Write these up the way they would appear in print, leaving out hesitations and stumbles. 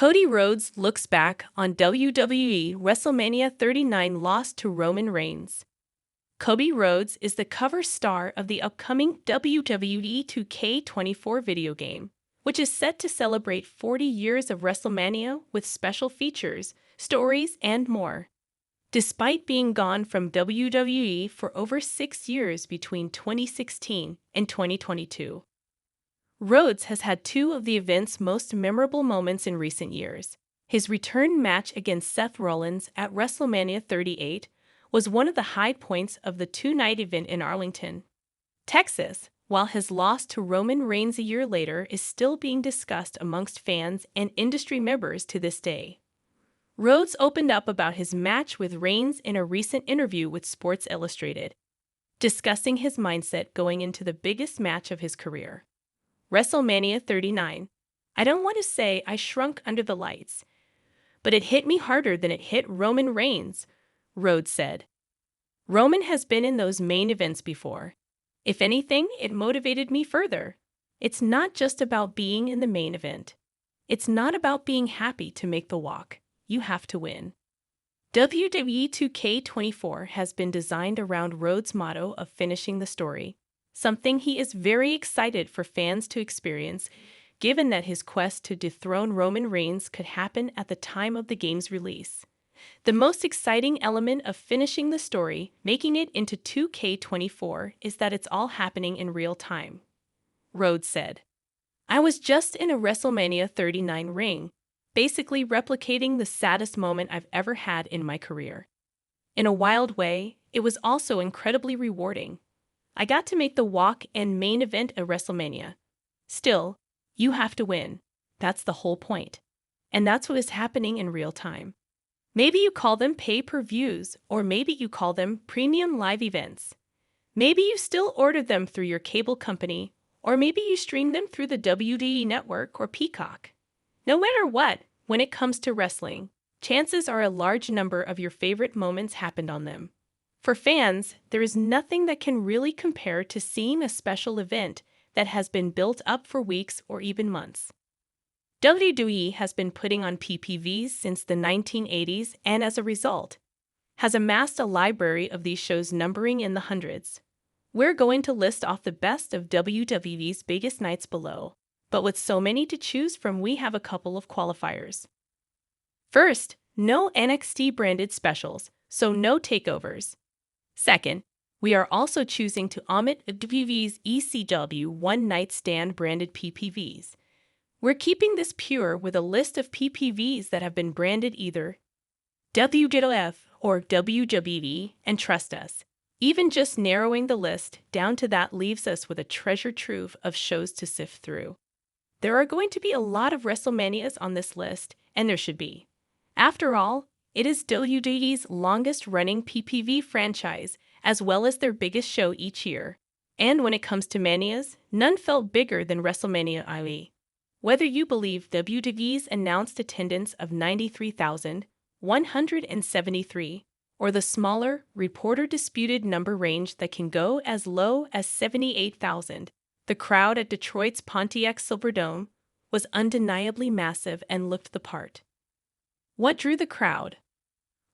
Cody Rhodes looks back on WWE WrestleMania 39 loss to Roman Reigns. Cody Rhodes is the cover star of the upcoming WWE 2K24 video game, which is set to celebrate 40 years of WrestleMania with special features, stories, and more. Despite being gone from WWE for over 6 years between 2016 and 2022, Rhodes has had two of the event's most memorable moments in recent years. His return match against Seth Rollins at WrestleMania 38 was one of the high points of the two-night event in Arlington, Texas, while his loss to Roman Reigns a year later is still being discussed amongst fans and industry members to this day. Rhodes opened up about his match with Reigns in a recent interview with Sports Illustrated, discussing his mindset going into the biggest match of his career, WrestleMania 39. "I don't want to say I shrunk under the lights, but it hit me harder than it hit Roman Reigns," Rhodes said. "Roman has been in those main events before. If anything, it motivated me further. It's not just about being in the main event. It's not about being happy to make the walk. You have to win." WWE 2K24 has been designed around Rhodes' motto of finishing the story, something he is very excited for fans to experience, given that his quest to dethrone Roman Reigns could happen at the time of the game's release. "The most exciting element of finishing the story, making it into 2K24, is that it's all happening in real time," Rhodes said. "I was just in a WrestleMania 39 ring, basically replicating the saddest moment I've ever had in my career. In a wild way, it was also incredibly rewarding. I got to make the walk and main event at WrestleMania. Still, you have to win. That's the whole point. And that's what is happening in real time. Maybe you call them pay-per-views, or maybe you call them premium live events. Maybe you still order them through your cable company, or maybe you stream them through the WWE Network or Peacock. No matter what, when it comes to wrestling, chances are a large number of your favorite moments happened on them. For fans, there is nothing that can really compare to seeing a special event that has been built up for weeks or even months. WWE has been putting on PPVs since the 1980s and, as a result, has amassed a library of these shows numbering in the hundreds. We're going to list off the best of WWE's biggest nights below, but with so many to choose from, we have a couple of qualifiers. First, no NXT-branded specials, so no takeovers. Second, we are also choosing to omit WWE's ECW One Night Stand branded PPVs. We're keeping this pure with a list of PPVs that have been branded either WWF or WWE, and trust us, even just narrowing the list down to that leaves us with a treasure trove of shows to sift through. There are going to be a lot of WrestleManias on this list, and there should be. After all, it is WWE's longest-running PPV franchise, as well as their biggest show each year. And when it comes to manias, none felt bigger than WrestleMania IE. Whether you believe WWE's announced attendance of 93,173, or the smaller, reporter-disputed number range that can go as low as 78,000, the crowd at Detroit's Pontiac Silverdome was undeniably massive and looked the part. What drew the crowd?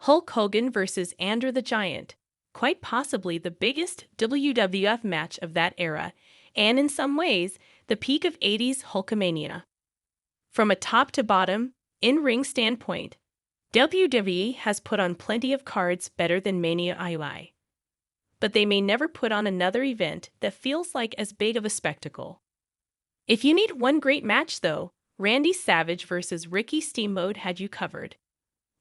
Hulk Hogan versus Andre the Giant, quite possibly the biggest WWF match of that era, and in some ways, the peak of 80s Hulkamania. From a top-to-bottom, in-ring standpoint, WWE has put on plenty of cards better than Mania II. But they may never put on another event that feels like as big of a spectacle. If you need one great match, though, Randy Savage versus Ricky Steamboat had you covered.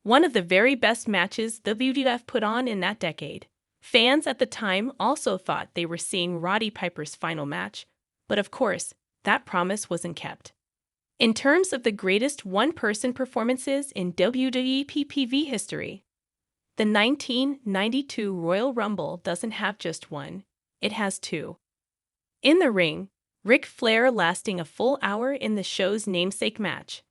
One of the very best matches WWF put on in that decade. Fans at the time also thought they were seeing Roddy Piper's final match, but of course, that promise wasn't kept. In terms of the greatest one-person performances in WWE PPV history, the 1992 Royal Rumble doesn't have just one, it has two. In the ring, Ric Flair lasting a full hour in the show's namesake match,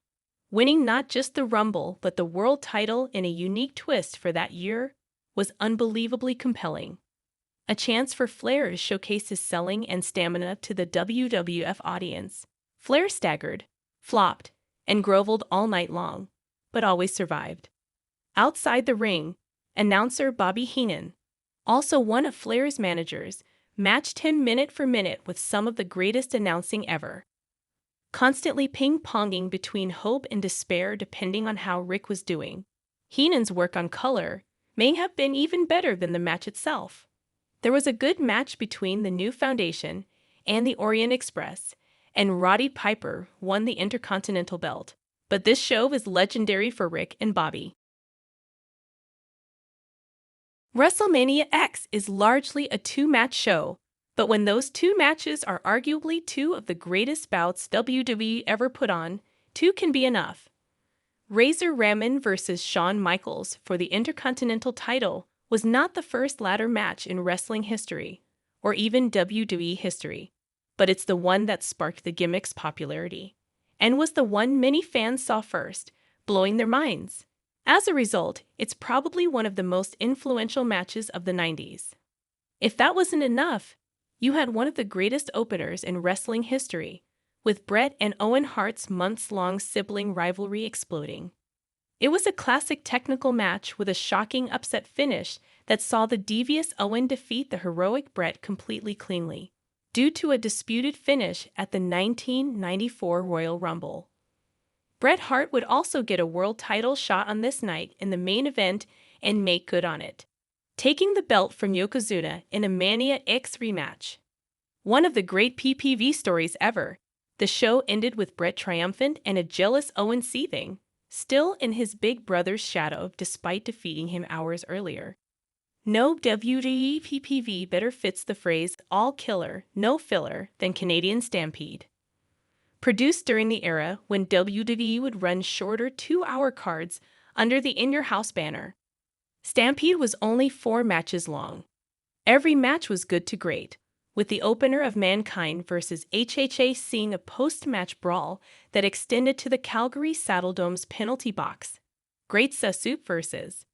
winning not just the Rumble but the world title in a unique twist for that year, was unbelievably compelling. A chance for Flair to showcase his selling and stamina to the WWF audience. Flair staggered, flopped, and groveled all night long, but always survived. Outside the ring, announcer Bobby Heenan, also one of Flair's managers, matched him minute for minute with some of the greatest announcing ever, constantly ping-ponging between hope and despair depending on how Rick was doing. Heenan's work on color may have been even better than the match itself. There was a good match between the New Foundation and the Orient Express, and Roddy Piper won the Intercontinental Belt. But this show is legendary for Rick and Bobby. WrestleMania X is largely a two-match show, but when those two matches are arguably two of the greatest bouts WWE ever put on, two can be enough. Razor Ramon versus Shawn Michaels for the Intercontinental title was not the first ladder match in wrestling history, or even WWE history, but it's the one that sparked the gimmick's popularity, and was the one many fans saw first, blowing their minds. As a result, it's probably one of the most influential matches of the 90s. If that wasn't enough, you had one of the greatest openers in wrestling history, with Bret and Owen Hart's months-long sibling rivalry exploding. It was a classic technical match with a shocking upset finish that saw the devious Owen defeat the heroic Bret completely cleanly, due to a disputed finish at the 1994 Royal Rumble. Bret Hart would also get a world title shot on this night in the main event and make good on it, taking the belt from Yokozuna in a Mania X rematch. One of the great PPV stories ever, the show ended with Bret triumphant and a jealous Owen seething, still in his big brother's shadow despite defeating him hours earlier. No WWE PPV better fits the phrase all killer, no filler than Canadian Stampede. Produced during the era when WWE would run shorter 2-hour cards under the In Your House banner, Stampede was only 4 matches long. Every match was good to great, with the opener of Mankind versus HHA seeing a post-match brawl that extended to the Calgary Saddledome's penalty box. Great Sasuke versus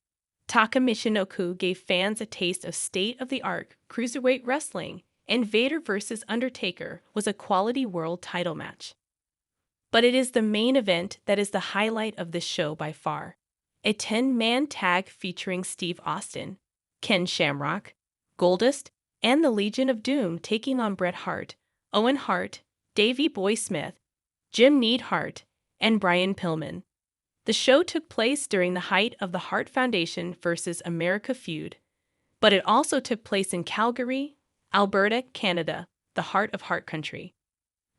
Taka Michinoku gave fans a taste of state-of-the-art cruiserweight wrestling, and Vader versus Undertaker was a quality world title match. But it is the main event that is the highlight of this show by far. A 10-man tag featuring Steve Austin, Ken Shamrock, Goldust, and the Legion of Doom taking on Bret Hart, Owen Hart, Davey Boy Smith, Jim Neidhart, and Brian Pillman. The show took place during the height of the Hart Foundation versus America feud, but it also took place in Calgary, Alberta, Canada, the heart of Hart Country.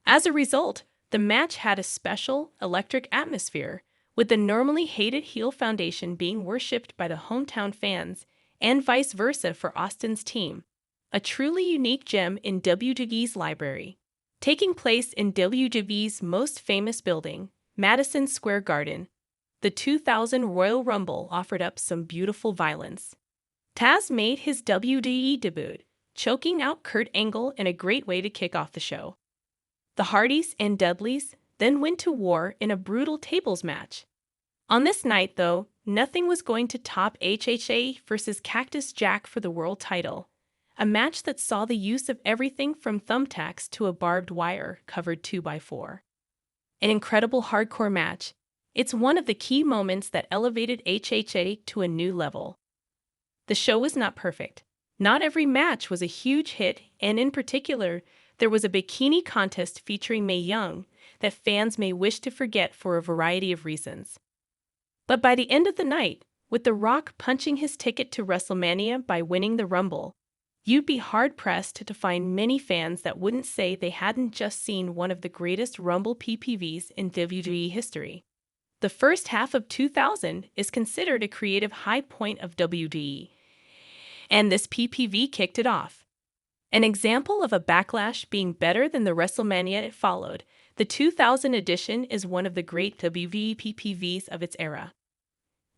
As a result, the match had a special, electric atmosphere, with the normally hated heel foundation being worshipped by the hometown fans, and vice versa for Austin's team. A truly unique gem in WWE's library. Taking place in WWE's most famous building, Madison Square Garden, the 2000 Royal Rumble offered up some beautiful violence. Taz made his WWE debut, choking out Kurt Angle in a great way to kick off the show. The Hardys and Dudleys then went to war in a brutal tables match. On this night, though, nothing was going to top HHA versus Cactus Jack for the world title, a match that saw the use of everything from thumbtacks to a barbed wire covered 2x4. An incredible hardcore match. It's one of the key moments that elevated HHA to a new level. The show was not perfect. Not every match was a huge hit, and in particular, there was a bikini contest featuring Mae Young that fans may wish to forget for a variety of reasons. But by the end of the night, with The Rock punching his ticket to WrestleMania by winning the Rumble, you'd be hard-pressed to find many fans that wouldn't say they hadn't just seen one of the greatest Rumble PPVs in WWE history. The first half of 2000 is considered a creative high point of WWE, and this PPV kicked it off. An example of a backlash being better than the WrestleMania it followed, the 2000 edition is one of the great WWE PPVs of its era.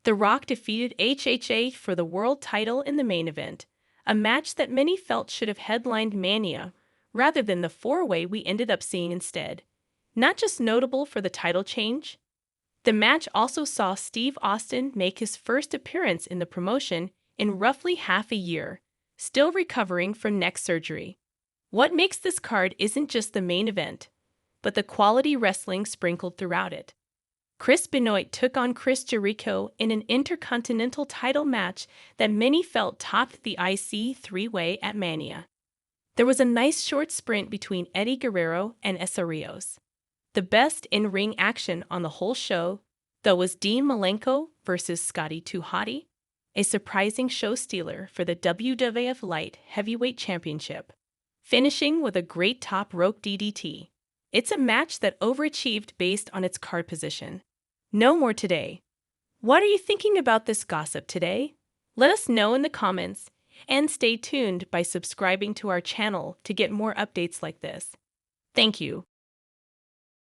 The Rock defeated HHA for the world title in the main event, a match that many felt should have headlined Mania, rather than the 4-way we ended up seeing instead. Not just notable for the title change, the match also saw Steve Austin make his first appearance in the promotion in roughly half a year, still recovering from neck surgery. What makes this card isn't just the main event, but the quality wrestling sprinkled throughout it. Chris Benoit took on Chris Jericho in an intercontinental title match that many felt topped the IC three-way at Mania. There was a nice short sprint between Eddie Guerrero and Essa Rios. The best in-ring action on the whole show, though, was Dean Malenko versus Scotty 2 Hotty, a surprising show stealer for the WWF Light Heavyweight Championship, finishing with a great top rope DDT. It's a match that overachieved based on its card position. No more today. What are you thinking about this gossip today? Let us know in the comments, and stay tuned by subscribing to our channel to get more updates like this. Thank you.